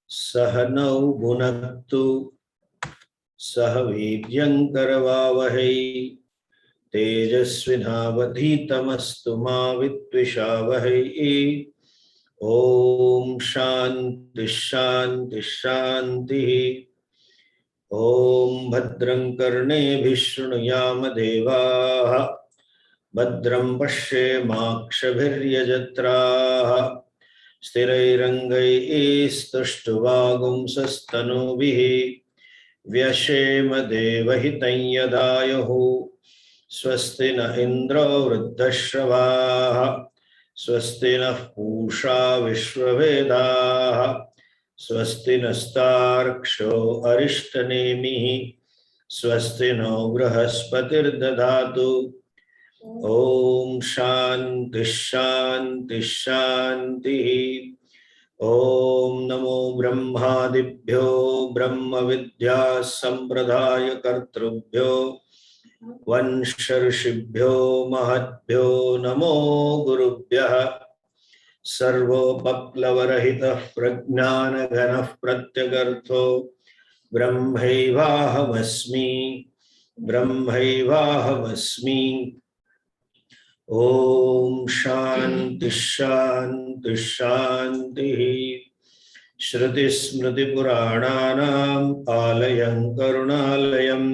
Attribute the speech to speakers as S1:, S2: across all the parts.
S1: सहनौ भुनक्तु सह वीर्यङ्करवावहै तेजस्विनावधीतमस्तु मा विद्विषावहै। ॐ शान्ति शान्ति शान्तिः। ॐ भद्रं कर्णेभिः शृणुयाम देवाः भद्रं पश्येमाक्षभिर्यजत्राः स्थिरैरङ्गैस्तुष्टुवागुंसस्तनूभिः व्यशेम देवहितं यदायुः। स्वस्ति न इन्द्रो वृद्धश्रवाः स्वस्ति नः पूषा विश्ववेदाः स्वस्ति नस्तार्क्ष्यो अरिष्टनेमिः स्वस्ति नो बृहस्पतिर्दधातु। ॐ शान्ति शान्ति शान्तिः। ॐ नमो ब्रह्मादिभ्यो ब्रह्म विद्या संप्रदाय कर्तृभ्यो वंश ऋषिभ्यो महद्भ्यो नमो गुरुभ्यः। सर्वोपप्लवरहितः प्रज्ञानघनः प्रत्यगर्थो ब्रह्मैवाहमस्मि ब्रह्मैवाहमस्मि। ॐ शान्ति शान्ति शान्तिः। श्रुतिस्मृतिपुराणानाम् आलयं करुणालयं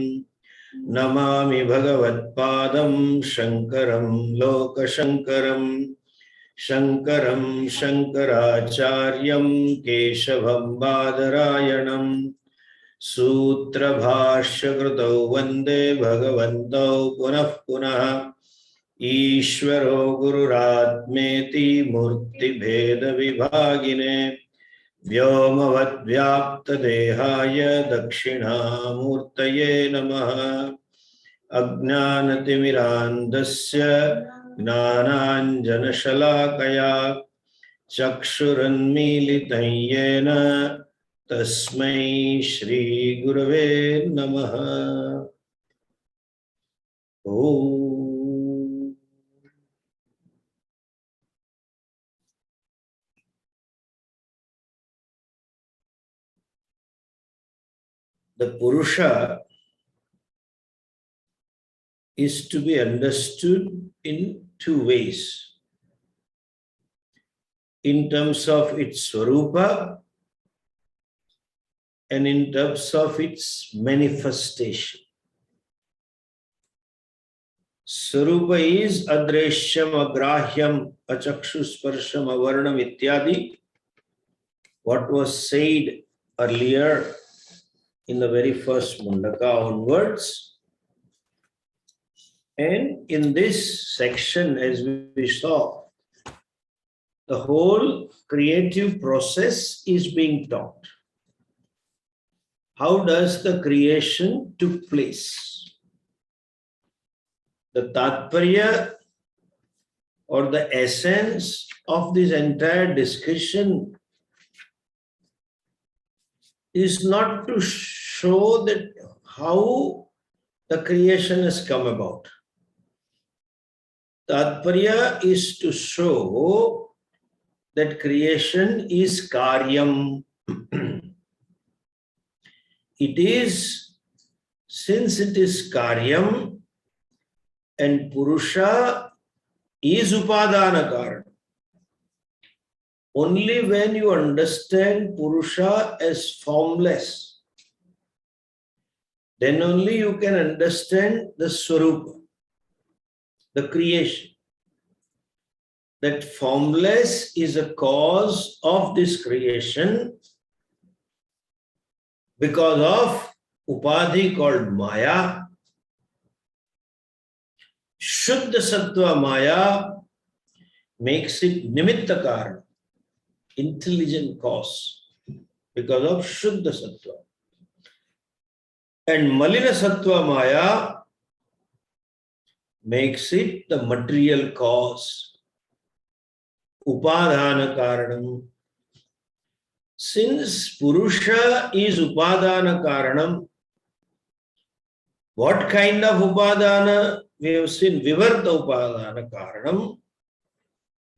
S1: नमामि भगवत्पादं शङ्करं लोकशङ्करं। शङ्करं शङ्कराचार्यं केशवं बादरायणं सूत्रभाष्यकृतौ वन्दे भगवन्तौ पुनः पुनः। ईश्वरो गुरुरात्मेति मूर्तिभेदविभागिने व्योमवद्व्याप्तदेहाय दक्षिणामूर्तये नमः। अज्ञानतिमिरान्धस्य ज्ञानाञ्जनशलाकया चक्षुरुन्मीलितं येन तस्मै श्रीगुरवे नमः। ॐ The Purusha is to be understood in two ways. In terms of its Swarupa and in terms of its manifestation. Swarupa is adreshyam, agrahyam, achakshusparsham, avarnam ityadi. What was said earlier in the very first Mundaka onwards. And in this section, as we saw, the whole creative process is being taught. How does the creation took place? The Tatparya or the essence of this entire discussion is not to show that how the creation has come about. Tatparya is to show that creation is karyam. It is, since it is karyam and Purusha is upadana karana. Only when you understand Purusha as formless, then only you can understand the Swarupa, the creation. That formless is a cause of this creation because of upadhi called Maya. Shuddha Sattva Maya makes it nimitta karana, intelligent cause, because of Shuddha Sattva. And Malina Sattva Maya makes it the material cause, Upadhana Karanam. Since Purusha is Upadhana Karanam, what kind of Upadhana? We have seen Vivarta Upadhana Karanam,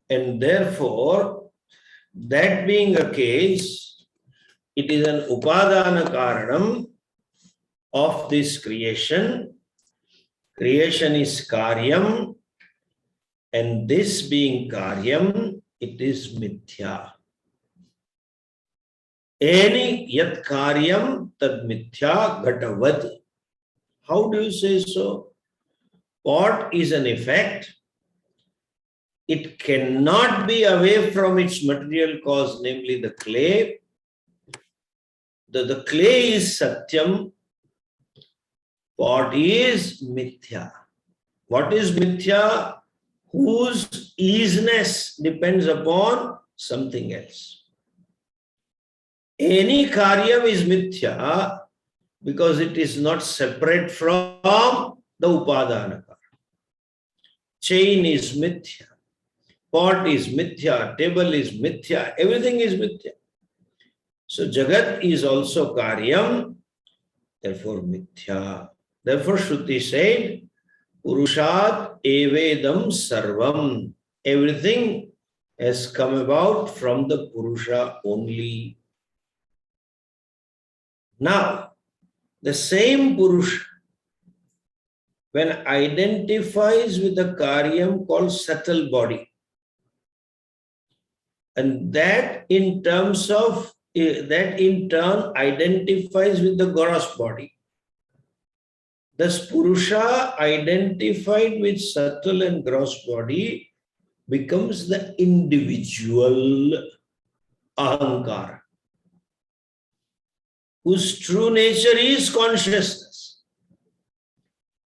S1: and therefore, that being a case, It is an upadana karanam of this creation. Creation is karyam, and this being karyam, it is mithya. Any yat karyam tad mithya gatavad. How do you say so? Pot is an effect. It cannot be away from its material cause, namely the clay. The clay is satyam. Pot is mithya. What is mithya? Whose easiness depends upon something else. Any karyam is mithya because it is not separate from the upadana. Chain is mithya. Pot is mithya. Table is mithya. Everything is mithya. So Jagat is also karyam, therefore mithya. Therefore Shruti said, Purushat evedam sarvam. Everything has come about from the Purusha only. Now, the same Purusha, when identifies with the karyam called subtle body, and that in turn identifies with the gross body. Thus, Purusha identified with subtle and gross body becomes the individual ahankara, whose true nature is consciousness.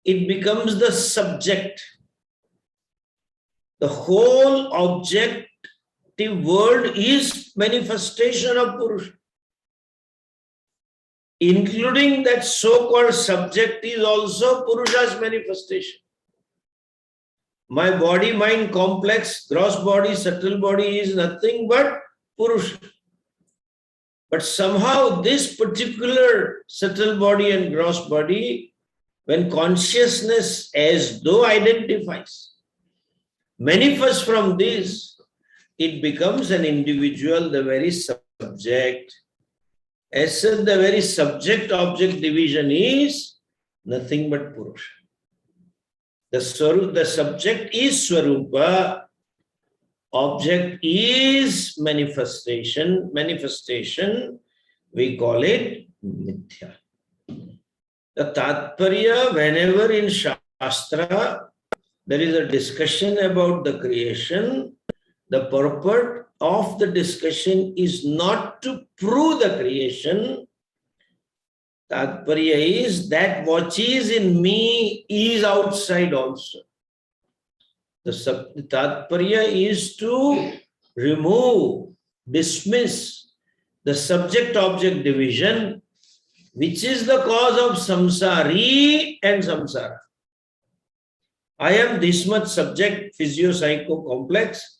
S1: It becomes the subject. The whole objective world is manifestation of Purusha. Including that so-called subject is also Purusha's manifestation. My body-mind complex, gross body, subtle body is nothing but Purusha. But somehow this particular subtle body and gross body, when consciousness as though identifies, manifests from this, it becomes an individual, the very subject. As such, the very subject-object division is nothing but Purusha. The subject is Swarupa, object is manifestation. Manifestation, we call it Mithya. The Tatparya, whenever in Shastra there is a discussion about the creation, the purport of the discussion is not to prove the creation. Tatparya is that what is in me is outside also. The Tatparya is to remove, dismiss the subject-object division, which is the cause of samsari and samsara. I am this much subject, physio-psycho complex.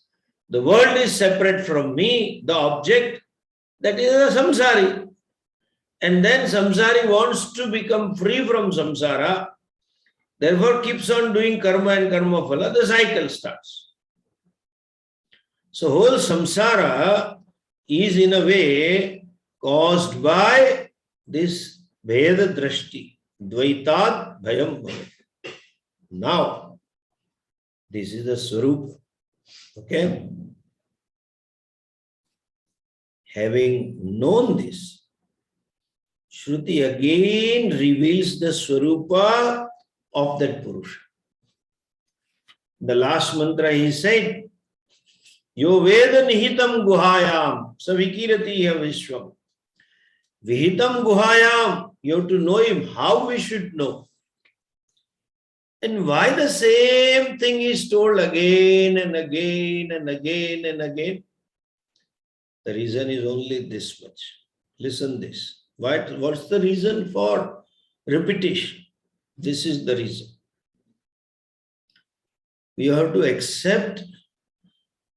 S1: The world is separate from me, the object, that is a samsari. And then samsari wants to become free from samsara, therefore keeps on doing karma and karma phala, the cycle starts. So whole samsara is in a way caused by this Veda Drashti, Dvaitad Bhayam Bhavat. Now, this is the Swarup. Okay? Having known this, Shruti again reveals the Swarupa of that Purusha. The last mantra he said, Yo Veda Nihitam Guhayam Savikiratiya Vishwam. Vihitam Guhayam, you have to know him, how we should know. And why the same thing is told again and again and again and again? The reason is only this much. Listen this. What's the reason for repetition? This is the reason. We have to accept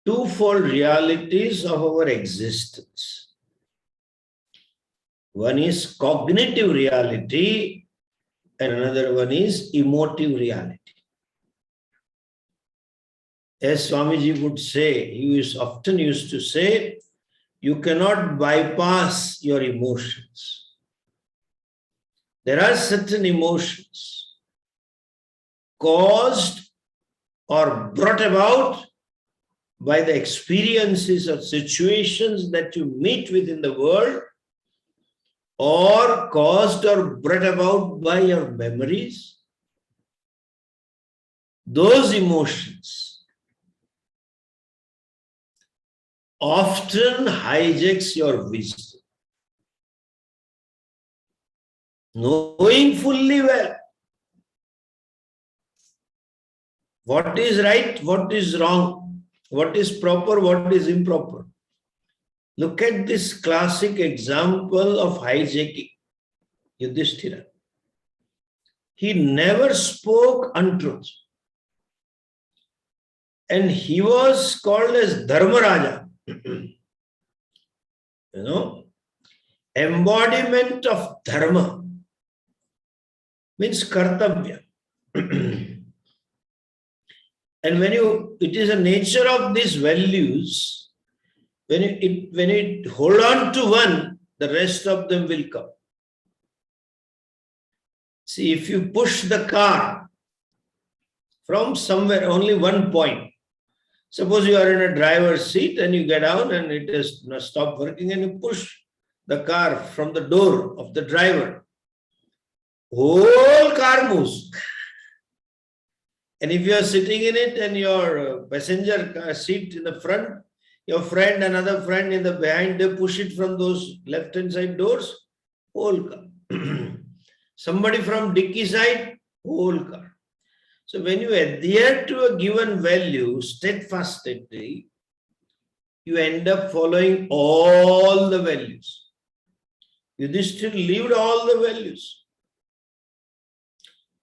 S1: twofold realities of our existence. One is cognitive reality and another one is emotive reality. As Swamiji would say, he often used to say, You cannot bypass your emotions. There are certain emotions caused or brought about by the experiences or situations that you meet with in the world, or caused or brought about by your memories. Those emotions often hijacks your wisdom. Knowing fully well what is right, what is wrong, what is proper, what is improper. Look at this classic example of hijacking, Yudhishthira. He never spoke untruth. And he was called as Dharmaraja. Embodiment of dharma means kartavya. And it is a nature of these values, when you hold on to one, the rest of them will come. See, if you push the car from somewhere, only one point. Suppose you are in a driver's seat and you get down and it has stopped working and you push the car from the door of the driver. Whole car moves. And if you are sitting in it and your passenger car seat in the front, your friend, another friend in the behind, they push it from those left-hand side doors, whole car. Somebody from dicky side, whole car. So when you adhere to a given value steadfastly, you end up following all the values. Yudhishthira lived all the values.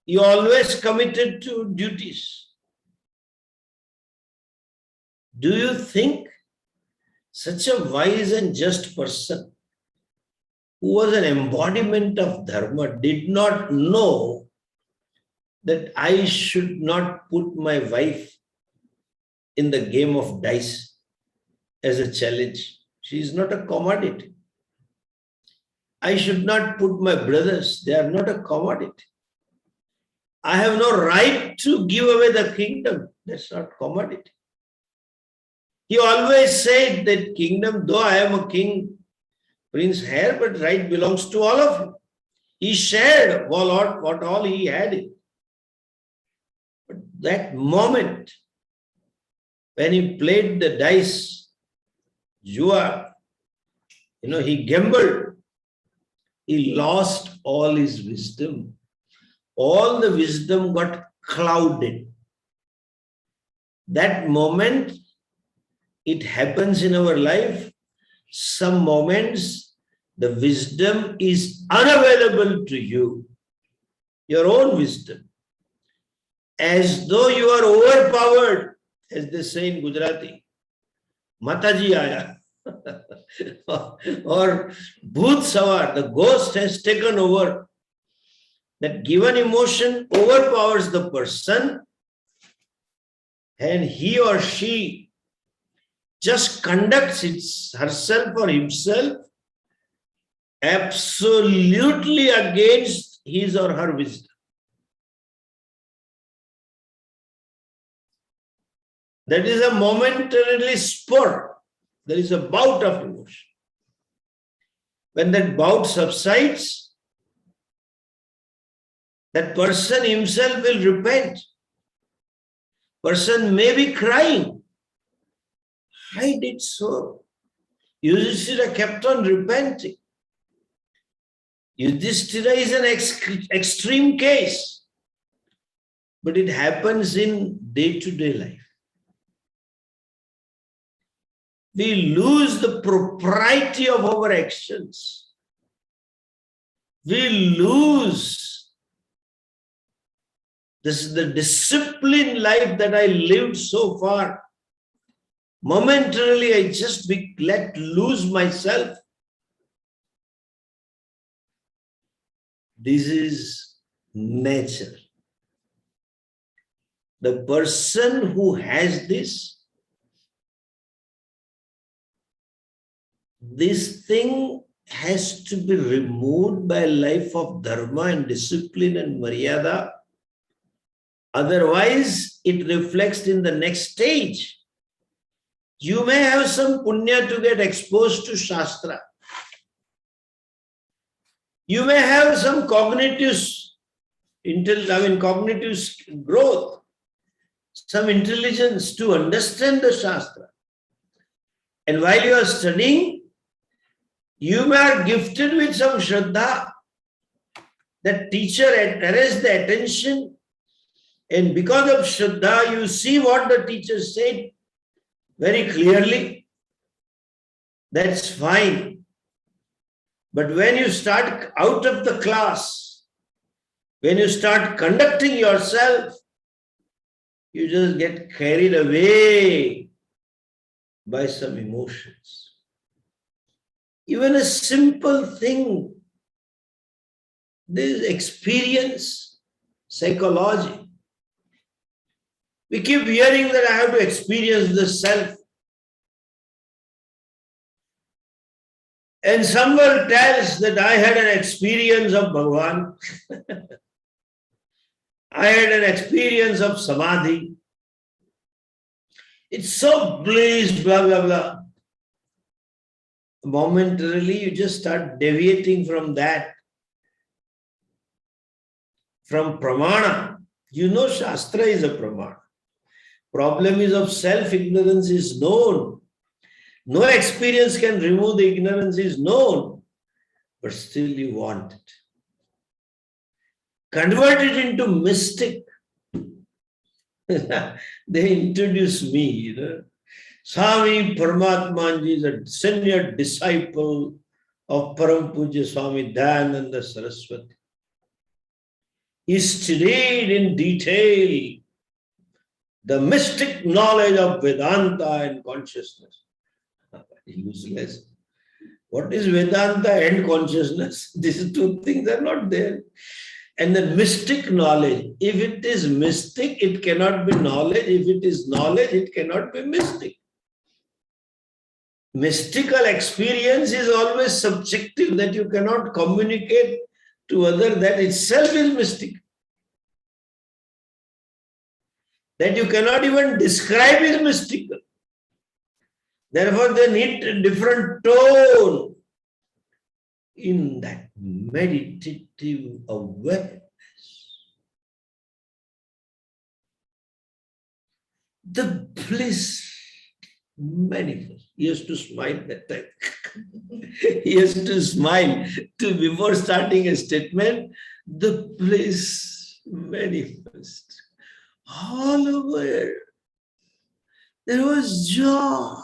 S1: He always committed to duties. Do you think such a wise and just person who was an embodiment of dharma did not know that I should not put my wife in the game of dice as a challenge? She is not a commodity. I should not put my brothers, they are not a commodity. I have no right to give away the kingdom. That's not commodity. He always said that kingdom, though I am a king, prince here, but right belongs to all of you. He shared what all he had. But that moment when he played the dice, jua, he gambled, he lost all his wisdom. All the wisdom got clouded. That moment, it happens in our life. Some moments, the wisdom is unavailable to you, your own wisdom. As though you are overpowered, as they say in Gujarati, Mataji Aya, or Bhoot Sawar, the ghost has taken over. That given emotion overpowers the person and he or she just conducts herself or himself absolutely against his or her wisdom. That is a momentarily spur. There is a bout of emotion. When that bout subsides, that person himself will repent. Person may be crying. I did so. Yudhishthira kept on repenting. Yudhishthira is an extreme case, but it happens in day-to-day life. We lose the propriety of our actions. We lose the disciplined life that I lived so far. Momentarily, I just let loose myself. This is nature. The person who has this this thing has to be removed by a life of dharma and discipline and maryada. Otherwise, it reflects in the next stage. You may have some punya to get exposed to Shastra. You may have some cognitive growth, some intelligence to understand the Shastra. And while you are studying, you may be gifted with some Shraddha. That teacher arrests the attention, and because of Shraddha, you see what the teacher said very clearly. That's fine. But when you start out of the class, when you start conducting yourself, you just get carried away by some emotions. Even a simple thing, this experience, psychology. We keep hearing that I have to experience the self. And someone tells that I had an experience of Bhagavan. I had an experience of Samadhi. It's so bliss, blah, blah, blah. Momentarily, you just start deviating from that. From pramana. You know Shastra is a pramana. Problem is of self-ignorance is known. No experience can remove the ignorance is known. But still you want it. Convert it into mystic. They introduce me, Swami Paramatmananda is a senior disciple of Param Puja Swami Dayananda Saraswati. He studied in detail the mystic knowledge of Vedanta and consciousness. Useless. What is Vedanta and consciousness? These two things are not there. And the mystic knowledge, if it is mystic, it cannot be knowledge. If it is knowledge, it cannot be mystic. Mystical experience is always subjective, that you cannot communicate to others, that itself is mystic. That you cannot even describe is mystical. Therefore, they need a different tone in that meditative awareness. The bliss manifests. He has to smile that time. He has to smile before starting a statement. The bliss manifests. All over. There was joy.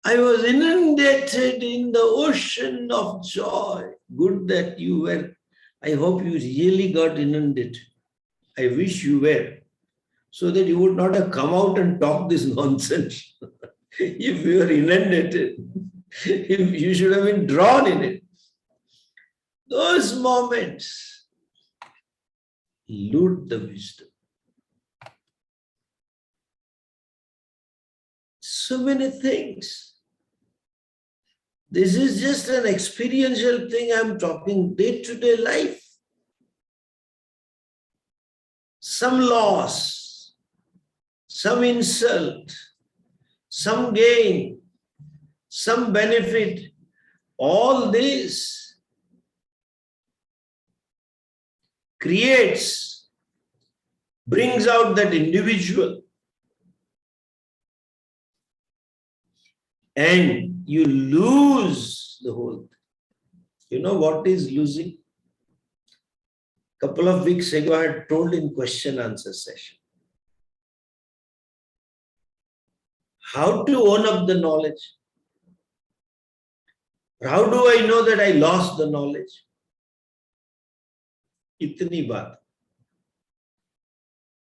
S1: I was inundated in the ocean of joy. Good that you were. I hope you really got inundated. I wish you were. So that you would not have come out and talk this nonsense. If you were inundated, if you should have been drawn in it. Those moments loot the wisdom. So many things. This is just an experiential thing. I'm talking day-to-day life. Some loss, some insult, some gain, some benefit. All this brings out that individual. And you lose the whole thing. You know what is losing? A couple of weeks ago, I had told in question-answer session. How to own up the knowledge? How do I know that I lost the knowledge? Itni baat.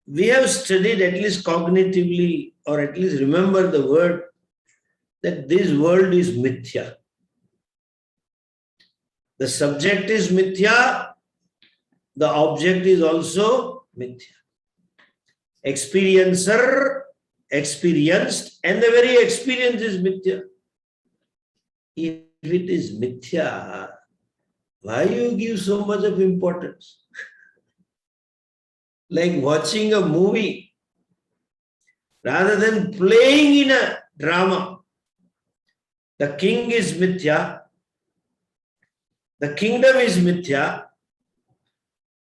S1: We have studied at least cognitively, or at least remember the word, that this world is mithya. The subject is mithya, the object is also mithya. Experiencer, experienced, and the very experience is mithya. if it is mithya, why you give so much of importance? Like watching a movie rather than playing in a drama. The king is mithya, the kingdom is mithya,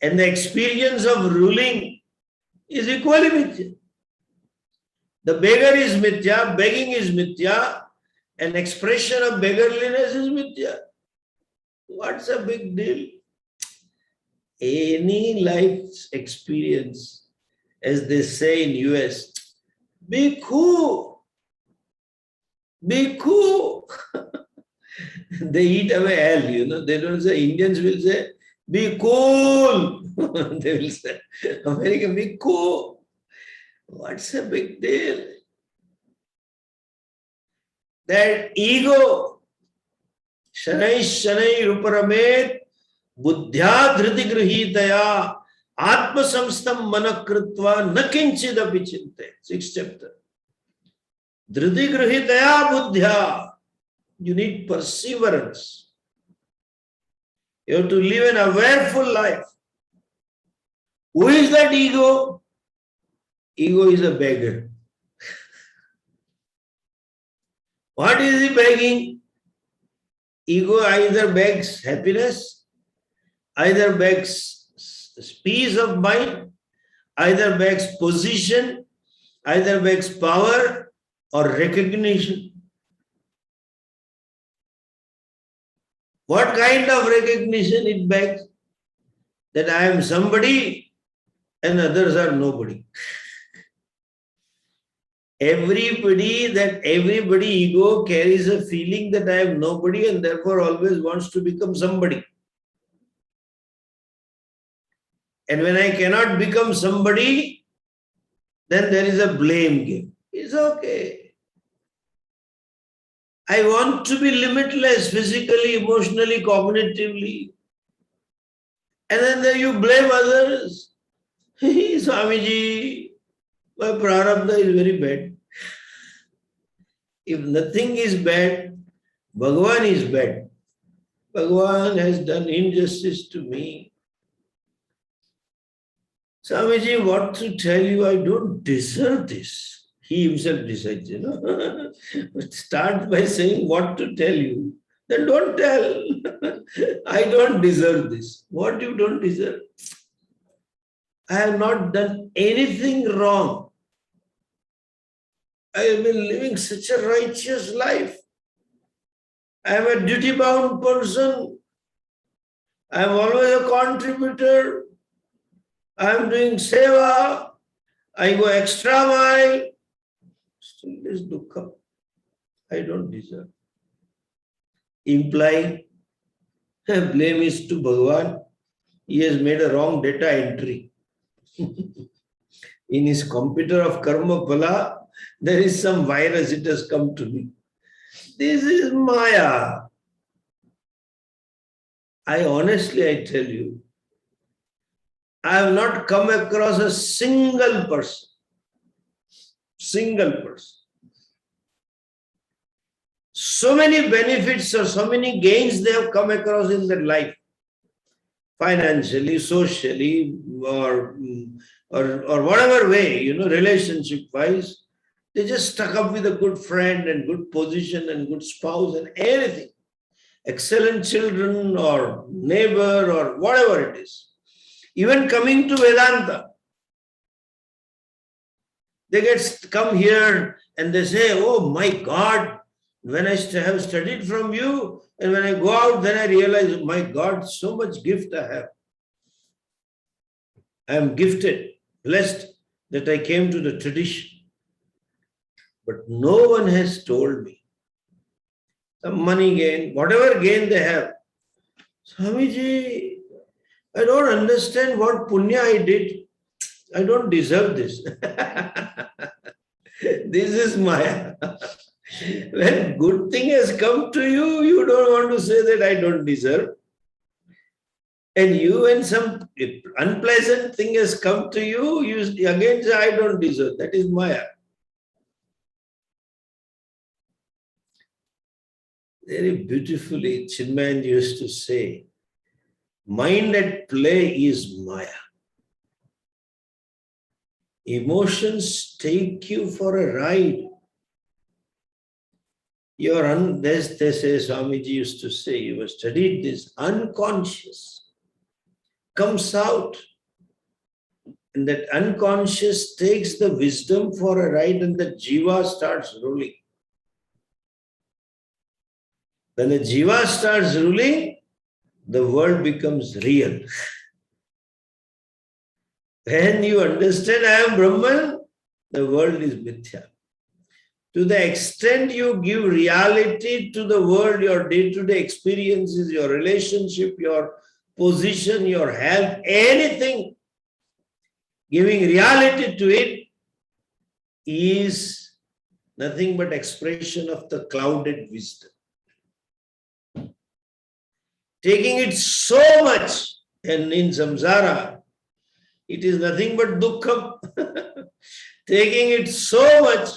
S1: and the experience of ruling is equally mithya. The beggar is mithya, begging is mithya, an expression of beggarliness is mithya. What's a big deal? Any life experience, as they say in US, be cool, be cool. They eat away hell, They don't say, Indians will say, be cool. They will say, American, be cool. What's a big deal? That ego, shanai shanai ruparamet, buddhya dhriti grihitaya, atma samstam manakritva nakinchidapi chinte. 6th chapter. Dhriti grihitaya buddhya. You need perseverance. You have to live an awareful life. Who is that ego? Ego is a beggar. What is he begging? Ego either begs happiness, either begs peace of mind, either begs position, either begs power or recognition. What kind of recognition it begs? That I am somebody and others are nobody. Everybody ego carries a feeling that I am nobody and therefore always wants to become somebody. And when I cannot become somebody, then there is a blame game. It's okay. I want to be limitless physically, emotionally, cognitively. And then you blame others. Swamiji, my prarabdha is very bad. If nothing is bad, Bhagavan is bad. Bhagavan has done injustice to me. Swamiji, what to tell you, I don't deserve this. He himself decides, Start by saying what to tell you. Then don't tell. I don't deserve this. What you don't deserve? I have not done anything wrong. I have been living such a righteous life. I am a duty-bound person. I am always a contributor. I am doing seva. I go extra mile. Still this dukkha. I don't deserve. Implying blame is to Bhagavan. He has made a wrong data entry. In his computer of karma phala, there is some virus, it has come to me. This is Maya. I tell you, I have not come across a single person. So many benefits or so many gains they have come across in their life. Financially, socially, or whatever way, relationship-wise. They just stuck up with a good friend and good position and good spouse and anything. Excellent children or neighbor or whatever it is. Even coming to Vedanta, they come here and they say, oh my God, when I have studied from you and when I go out, then I realize, oh my God, so much gift I have. I am gifted, blessed that I came to the tradition. But no one has told me. Some money gain, whatever gain they have. Swamiji, I don't understand what punya I did. I don't deserve this. This is Maya. When good thing has come to you, you don't want to say that I don't deserve. And when some unpleasant thing has come to you, you again say, I don't deserve. That is Maya. Very beautifully, Chinmayan used to say, mind at play is Maya. Emotions take you for a ride. They say, Swamiji used to say, you have studied this, unconscious comes out. And that unconscious takes the wisdom for a ride and the jiva starts ruling. When the jiva starts ruling, the world becomes real. When you understand I am Brahman, the world is mithya. To the extent you give reality to the world, your day-to-day experiences, your relationship, your position, your health, anything, giving reality to it is nothing but expression of the clouded wisdom. Taking it so much, and in samsara, it is nothing but dukkham. Taking it so much,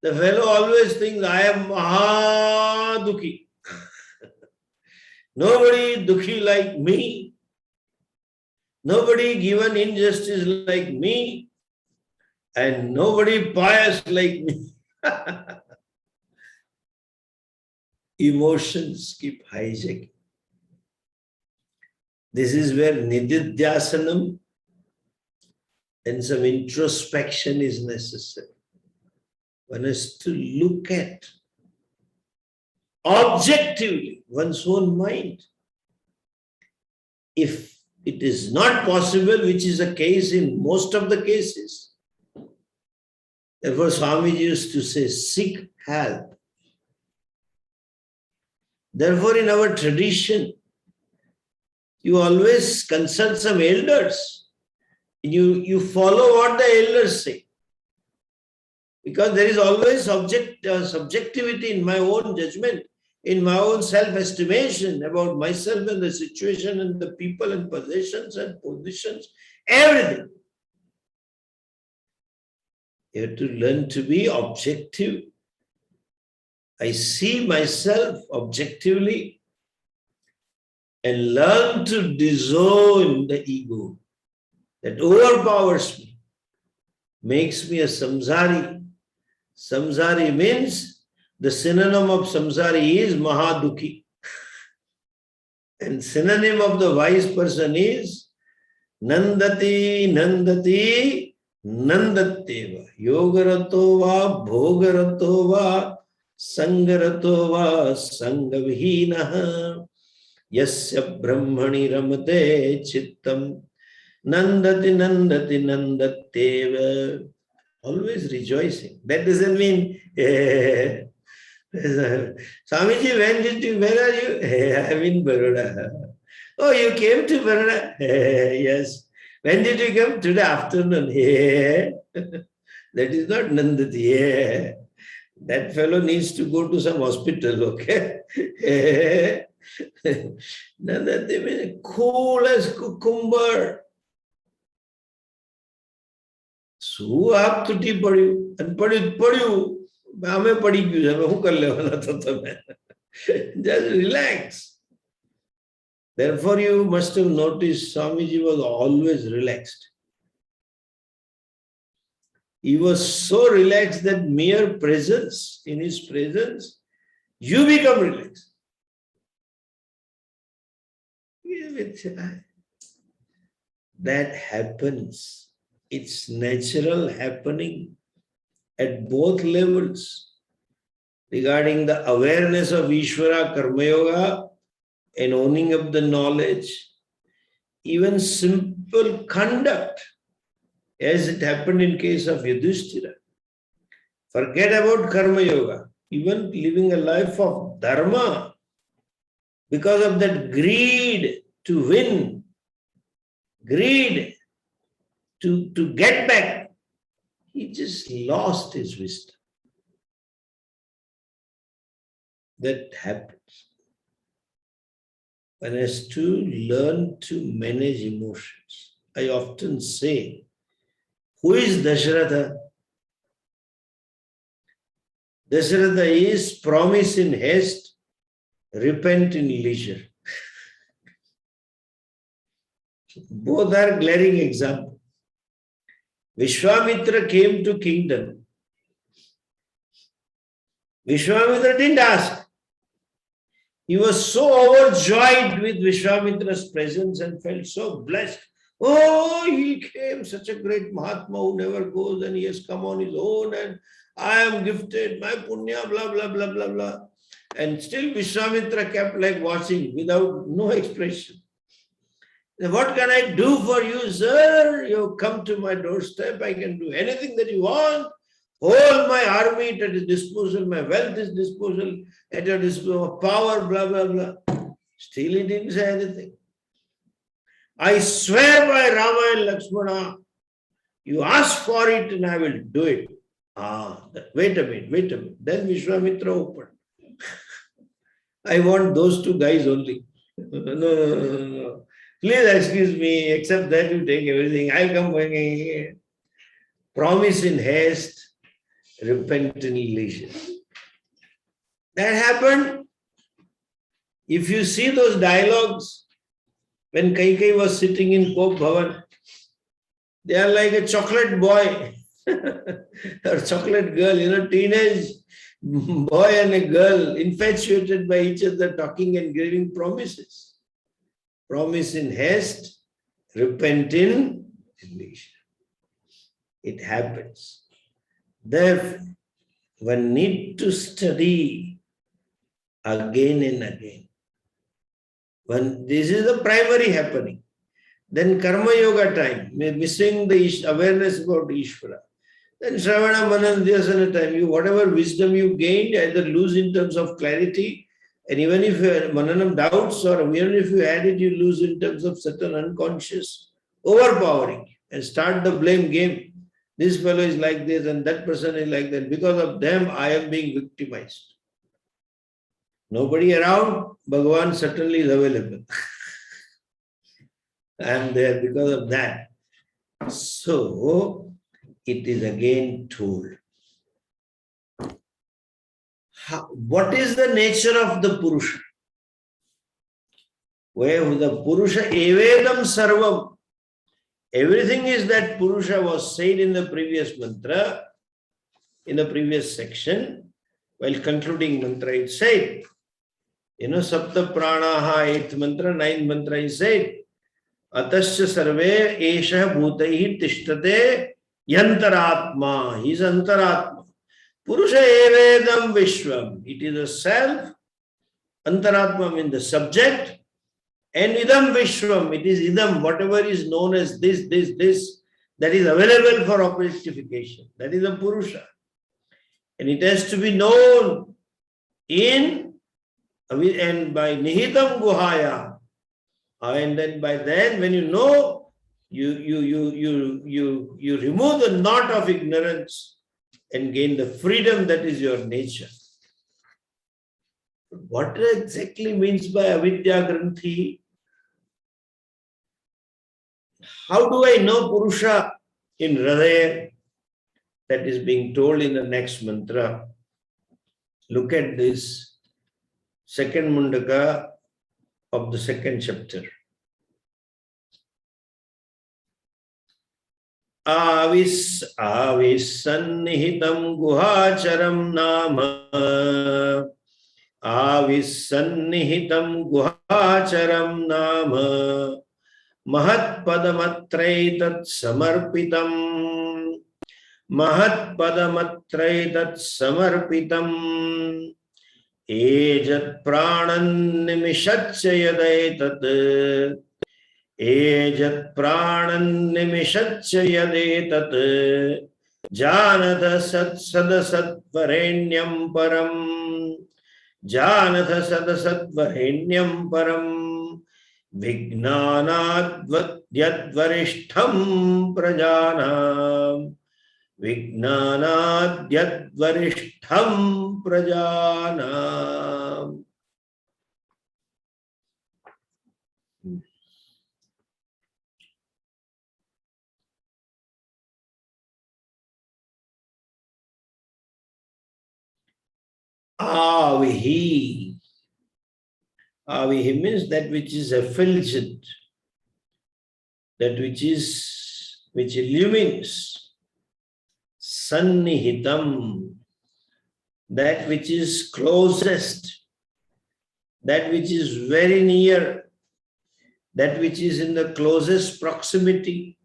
S1: the fellow always thinks, I am Mahadukhi. Nobody dukhi like me. Nobody given injustice like me. And nobody pious like me. Emotions keep hijacking. This is where nididhyasanam and some introspection is necessary. One has to look at objectively one's own mind. If it is not possible, which is the case in most of the cases, therefore Swami used to say, seek help. Therefore, in our tradition, you always consult some elders. You follow what the elders say. Because there is always subjectivity in my own judgment, in my own self-estimation about myself and the situation and the people and possessions and positions, everything. You have to learn to be objective. I see myself objectively and learn to disown the ego that overpowers me, makes me a samsari. Samsari means the synonym of samsari is Mahadukhi. And synonym of the wise person is Nandati, Nandati, Nandatteva. Yogarato va, bhogarato va, sangarato va, sangavihinaha. Yasya brahmani ramate chittam. Nandati, Nandati, Nandatteva. Always rejoicing. That doesn't mean, Swamiji, where are you? I'm in Baroda. Oh, you came to Baroda? Yes. When did you come? Today afternoon. That is not Nandati. That fellow needs to go to some hospital, okay? Nandati means cool as cucumber. શું આપ તૂટી પડ્યું અને પડ્યું અમે પડી ગયું છે, શું કરી લેવાના તો તમે? Just relax. Therefore, you must have noticed Swamiji was always relaxed. He was so relaxed that mere presence, in his presence, you become relaxed. That happens. It's natural happening at both levels. Regarding the awareness of Ishvara, Karma Yoga, and owning up the knowledge, even simple conduct, as it happened in case of Yudhishthira. Forget about Karma Yoga, even living a life of Dharma, because of that greed to win, greed to get back, he just lost his wisdom. That happens. One has to learn to manage emotions. I often say, who is Dasharatha? Dasharatha is promise in haste, repent in leisure. Both are glaring examples. Vishwamitra came to kingdom. Vishwamitra didn't ask. He was so overjoyed with Vishwamitra's presence and felt so blessed. Oh, he came, such a great Mahatma who never goes, and he has come on his own, and I am gifted, my punya, blah, blah, blah, blah, blah. And still Vishwamitra kept like watching without no expression. What can I do for you, sir? You come to my doorstep, I can do anything that you want. All my army at his disposal, my wealth is disposal, at your disposal, power, blah, blah, blah. Still he didn't say anything. I swear by Rama and Lakshmana, you ask for it and I will do it. Wait a minute. Then Vishwamitra opened. I want those two guys only. No. Please excuse me, except that you take everything. I'll come again. Promise in haste, repent in leisure. That happened. If you see those dialogues, when Kaikai was sitting in Pope Bhavan, they are like a chocolate boy or chocolate girl, teenage boy and a girl infatuated by each other, talking and giving promises. Promise in haste, repent in leisure. It happens. Therefore, one needs to study again and again. This is the primary happening. Then Karma Yoga time, missing the awareness about Ishvara. Then Shravana Manan Dhyasana time, whatever wisdom you gained, either lose in terms of clarity, and even if Mananam doubts, or even if you add it, you lose in terms of certain unconscious overpowering, and start the blame game. This fellow is like this and that person is like that. Because of them, I am being victimized. Nobody around, Bhagavan certainly is available. I am there because of that. So, it is again told. What is the nature of the Purusha? Where the Purusha evedam sarvam. Everything is that Purusha was said in the previous mantra, in the previous section. While concluding mantra, it said, Sapta Pranaha, 8th mantra, 9th mantra, is said, Atasya sarve esha bhutaihi tishtate yantaratma. He is antaratma. Purusha evedam vishwam. It is a self. Antaratma means the subject. And idam vishwam. It is idam, whatever is known as this, that is available for objectification. That is a Purusha. And it has to be known in and by nihitam guhaya. And then by then, when you know, you remove the knot of ignorance and gain the freedom that is your nature. What exactly means by avidya granthi? How do I know Purusha in Hridaya? That is being told in the next mantra. Look at this second Mundaka of the second chapter. Avissannihitam guhacharam nama. Avissannihitam guhacharam nama. Mahatpadamatreitat samarpitam. Mahatpadamatreitat samarpitam. Ejat pranan nimishacya yadaitat. Ejat pranan nimishacya yadetat. Janatha sadasatvarenyam param. Janatha sadasatvarenyam param. Vijnanadyadvarishtham prajanam. Vijnanadyadvarishtham prajanam. Avihi. Avihi means that which is effulgent, that which illumines. Sannihitam, that which is closest, that which is very near, that which is in the closest proximity.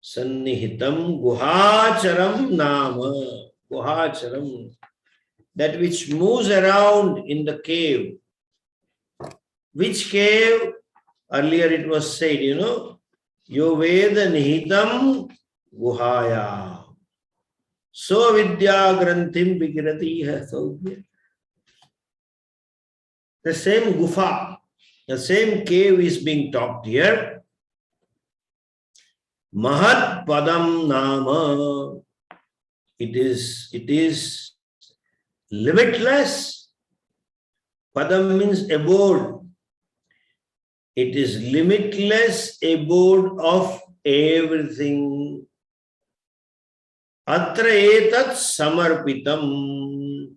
S1: Sannihitam guhacharam nama. Guhacharam, that which moves around in the cave. Which cave? Earlier it was said, Yo Veda nihitam guhaya. So vidya granthim vigirati saubhya. The same gufa, the same cave is being talked here. Mahat padam nama. It is limitless. Padam means abode. It is limitless abode of everything. Atra etat samarpitam.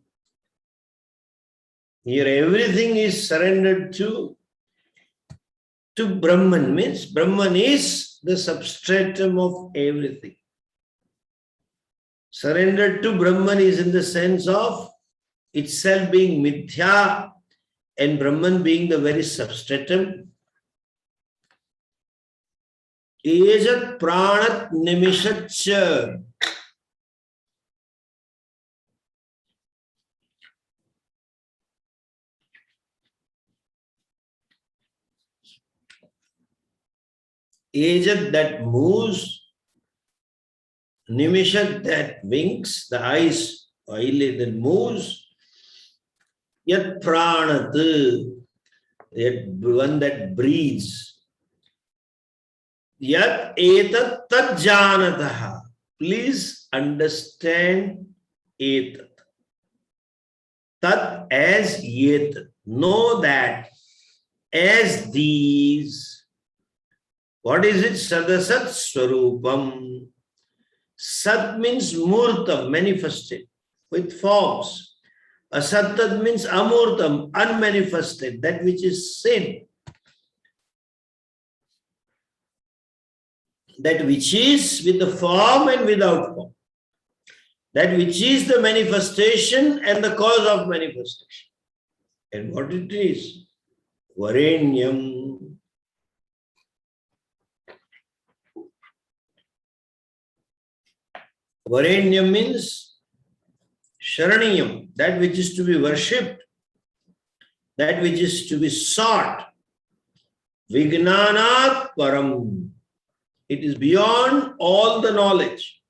S1: Here everything is surrendered to Brahman, means Brahman is the substratum of everything. Surrendered to Brahman is in the sense of itself being mithya and Brahman being the very substratum. Ejat pranat nimishatcha. Ejat that moves, nimishat that winks, the eyes, eyelid that moves, yat pranat, that one that breathes. Yat etat tat janataha. Please understand etat. Tat as yet. Know that as these. What is it? Sadasat Swarupam. Sat means murtam, manifested, with forms. Asattat means amurtam, unmanifested, that which is seen. That which is with the form and without form. That which is the manifestation and the cause of manifestation. And what it is? Varenyam. Varenyam means Sharaniyam, that which is to be worshipped, that which is to be sought. Vignanat param. It is beyond all the knowledge.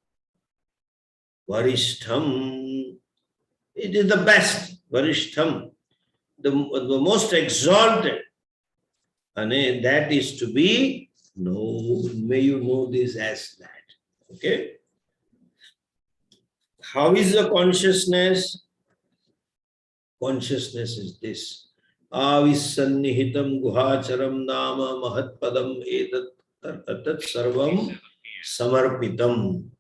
S1: Varishtham. It is the best. Varishtham. The most exalted. And that is to be known. May you know this as that. Okay? How is the consciousness? Consciousness is this. Avisannihitam guhacharam nama mahatpadam etat sarvam samarpitam.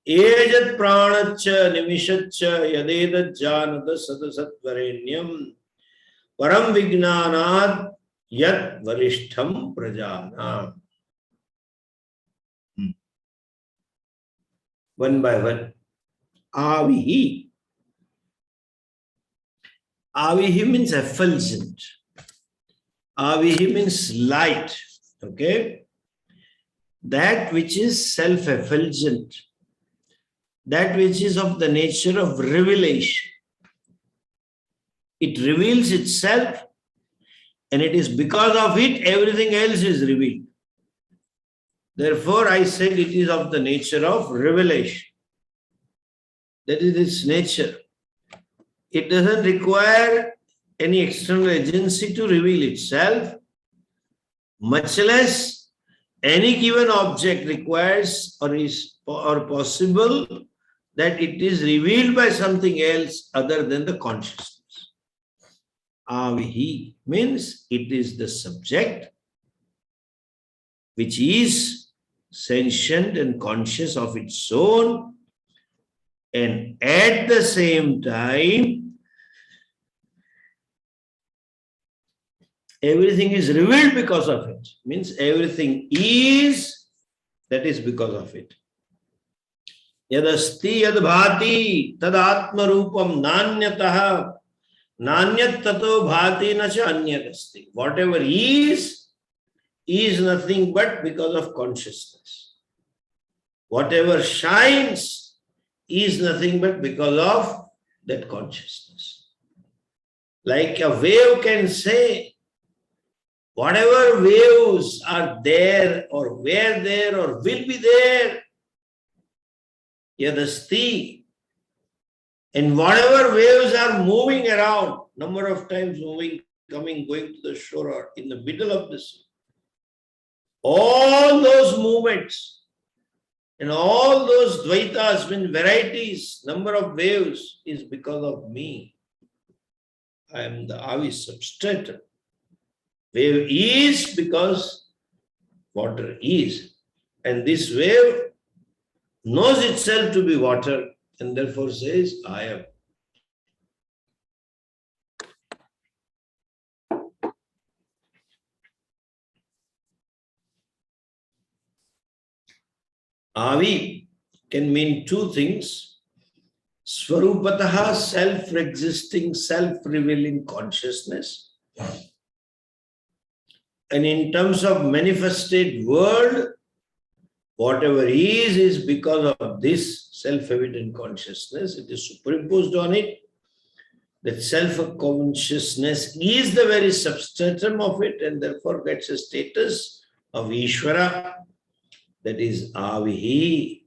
S1: Ejat pranacha nimishatcha yadedat janata sadasat varenyam param vignanad yat varishtham prajana. One by one. Avihi. Avihi means effulgent. Avihi means light. Okay? That which is self-effulgent. That which is of the nature of revelation. It reveals itself, and it is because of it everything else is revealed. Therefore, I said it is of the nature of revelation. That is its nature. It doesn't require any external agency to reveal itself, much less any given object requires or possible that it is revealed by something else other than the consciousness. Avihi means it is the subject which is sentient and conscious of its own, and at the same time Everything is revealed because of it. Means everything is, that is because of it. Yadasti yad bhati tad atma rupam nanyatah nanyat tato bhati na cha anyadasti. Whatever is nothing but because of consciousness. Whatever shines is nothing but because of that consciousness. Like a wave can say, whatever waves are there or were there or will be there, yadasti, and whatever waves are moving around, number of times moving, coming, going to the shore or in the middle of the sea, all those movements and all those dvaitas, mean varieties, number of waves, is because of me. I am the avi substratum. Wave is because water is. And this wave knows itself to be water and therefore says, I am. Avi can mean two things. Swarupataha, self-existing, self-revealing consciousness. And in terms of manifested world, whatever is because of this self-evident consciousness. It is superimposed on it. That self-consciousness is the very substratum of it and therefore gets a status of Ishvara. That is Avihi,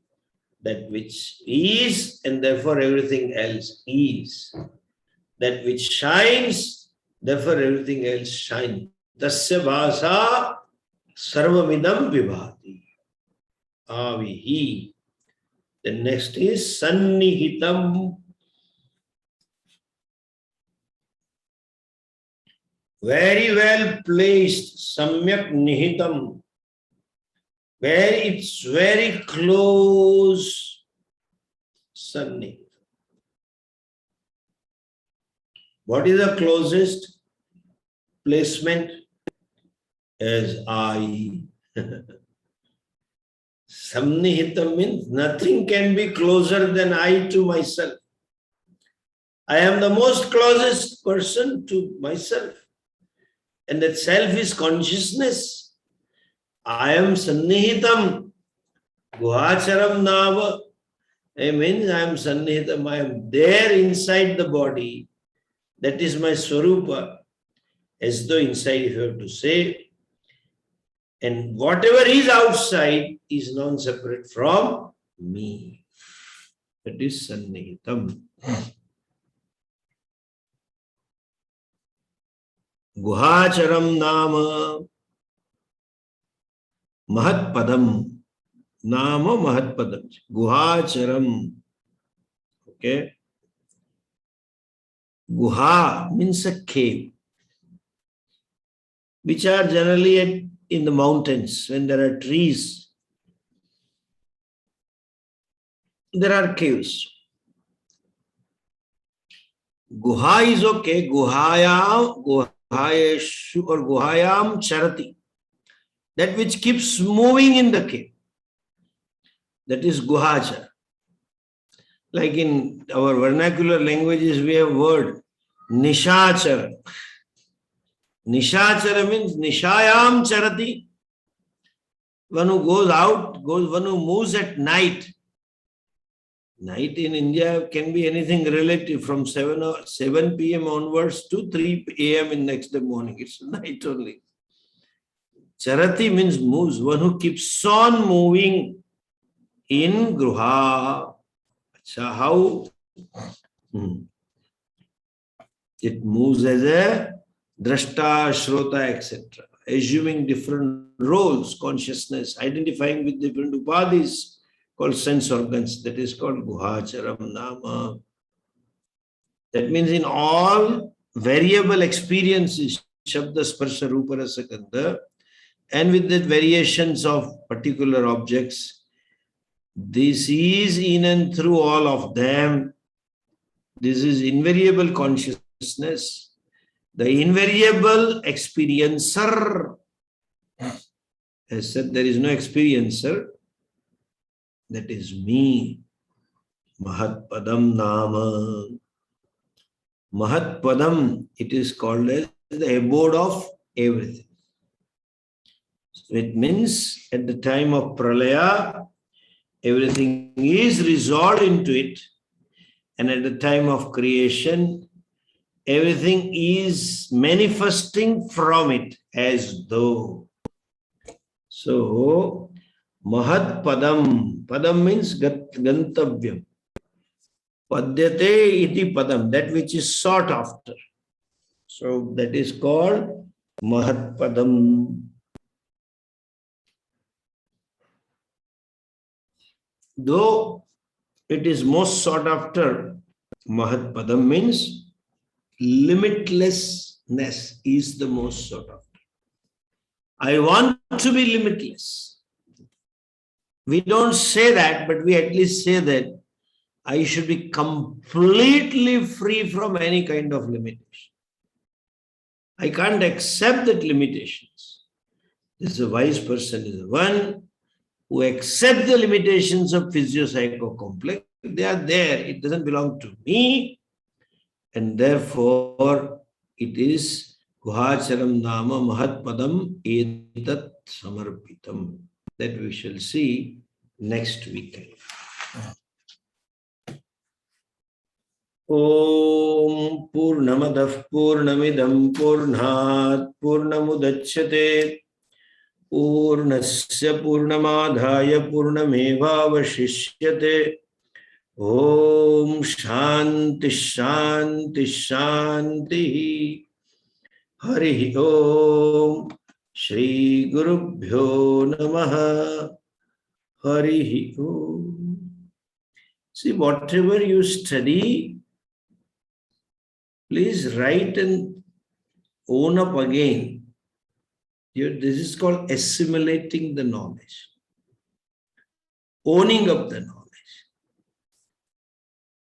S1: that which is, and therefore everything else is. That which shines, therefore everything else shines. Tasya bhasa sarvamidam vibhati. Avihi. The next is sannihitam. Very well placed, samyak nihitam. Where it's very close, sannihitam. What is the closest placement? As I. Samnihitam means nothing can be closer than I to myself. I am the most closest person to myself. And that self is consciousness. I am sannihitam. Guhacharam nava. It means I am sannihitam. I am there inside the body. That is my swarupa. As though inside, if you have to say. And whatever is outside is non-separate from me. That is sannihitam. Guhacharam nama mahatpadam. Nama mahatpadam. Guhacharam. Okay. Guha means a cave, which are generally in the mountains, when there are trees, there are caves. Guha is okay. Guhayeshu or Guhayam charati. That which keeps moving in the cave. That is Guhachara. Like in our vernacular languages, we have word Nishachara. Nishachara means Nishayam charati. One who goes out, one who moves at night. Night in India can be anything relative from 7 p.m. onwards to 3 a.m. in next day morning. It's night only. Charati means moves, one who keeps on moving in Gruha. So how? It moves as a drashta, shrota, etc. Assuming different roles, consciousness, identifying with different upadhis called sense organs. That is called Guhacharam Nama. That means in all variable experiences, Shabda, Sparsha, Rupa, Rasa, Gandha, and with the variations of particular objects, this is in and through all of them. This is invariable consciousness. The invariable experiencer. As said, there is no experiencer. That is me. Mahat Padam Nama. Mahat Padam, it is called as the abode of everything. So it means at the time of Pralaya, everything is resolved into it. And at the time of creation, everything is manifesting from it as though. So, Mahat Padam. Padam means Gantavyam. Padyate iti Padam, that which is sought after. So, that is called Mahat Padam. Though it is most sought after, Mahat Padam means limitlessness is the most sought after. I want to be limitless. We don't say that, but we at least say that I should be completely free from any kind of limitation. I can't accept that limitations. This is a wise person, is the one who accepts the limitations of physio-psycho complex. They are there. It doesn't belong to me. And therefore, it is Guhacharam Nama Mahat Padam Etat Samarpitam. That we shall see next weekend. Om Purnamadav Purnamidam Purnat Purnamudachyate Purnasya Purnamadhaya Purnamevavashishyate. Om Shanti Shanti Shanti. Hari Om. Shri Gurubhyo Namaha. Hari Om. See, whatever you study, please write and own up again. This is called assimilating the knowledge. Owning up the knowledge.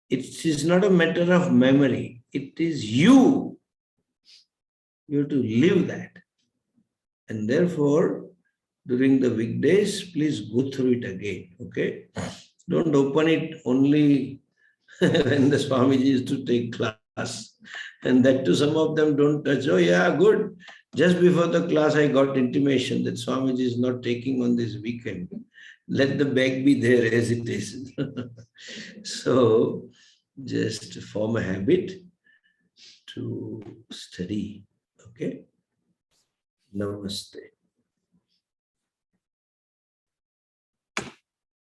S1: It is not a matter of memory. It is you. You have to live that. And therefore, during the weekdays, please go through it again. Okay? Don't open it only when the Swamiji is to take class. And that too, some of them don't touch. Oh yeah, good. Just before the class, I got intimation that Swamiji is not taking on this weekend. Let the bag be there as it is. So, just form a habit to study. Okay? Namaste.